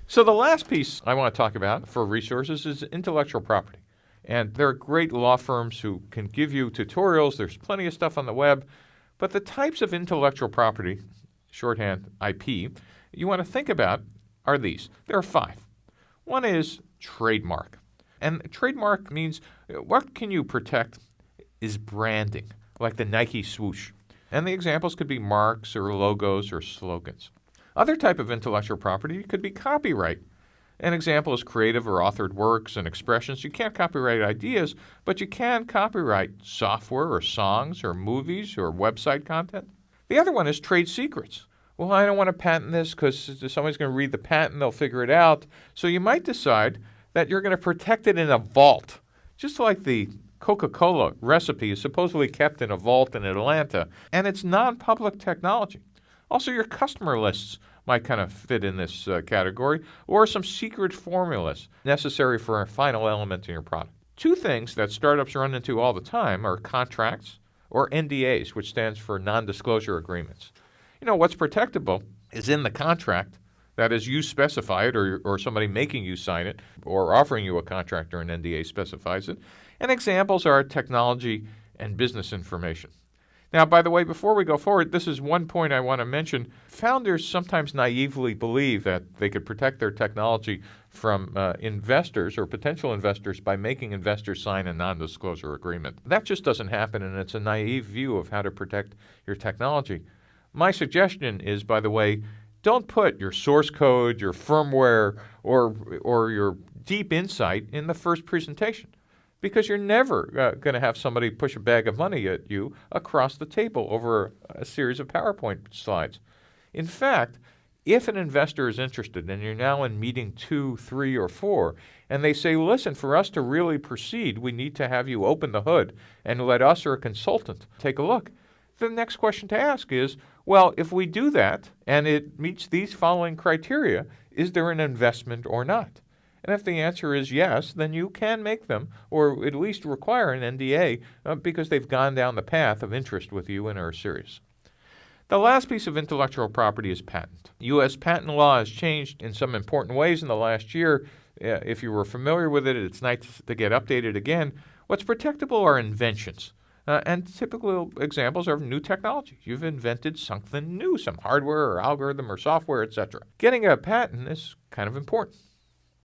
So the last piece I want to talk about for resources is intellectual property. And there are great law firms who can give you tutorials. There's plenty of stuff on the web. But the types of intellectual property, shorthand IP, you want to think about are these. There are 5. One is trademark. And trademark means what can you protect is branding, like the Nike swoosh. And the examples could be marks or logos or slogans. Other type of intellectual property could be copyright. An example is creative or authored works and expressions. You can't copyright ideas, but you can copyright software or songs or movies or website content. The other one is trade secrets. Well, I don't want to patent this because somebody's going to read the patent, they'll figure it out. So you might decide that you're going to protect it in a vault, just like the Coca-Cola recipe is supposedly kept in a vault in Atlanta, and it's non-public technology. Also, your customer lists might kind of fit in this category, or some secret formulas necessary for a final element in your product. 2 things that startups run into all the time are contracts or NDAs, which stands for non-disclosure agreements. What's protectable is in the contract. That is, you specify it, or somebody making you sign it, or offering you a contract or an NDA specifies it. And examples are technology and business information. Now, by the way, before we go forward, this is one point I want to mention. Founders sometimes naively believe that they could protect their technology from investors or potential investors by making investors sign a non-disclosure agreement. That just doesn't happen, and it's a naive view of how to protect your technology. My suggestion is, by the way, don't put your source code, your firmware, or your deep insight in the first presentation, because you're never going to have somebody push a bag of money at you across the table over a series of PowerPoint slides. In fact, if an investor is interested and you're now in meeting 2, 3, or 4, and they say, listen, for us to really proceed, we need to have you open the hood and let us or a consultant take a look. The next question to ask is, well, if we do that and it meets these following criteria, is there an investment or not? And if the answer is yes, then you can make them, or at least require an NDA, because they've gone down the path of interest with you and are serious. The last piece of intellectual property is patent. U.S. patent law has changed in some important ways in the last year. If you were familiar with it, it's nice to get updated again. What's protectable are inventions. And typical examples are new technology. You've invented something new, some hardware or algorithm or software, etc. Getting a patent is kind of important.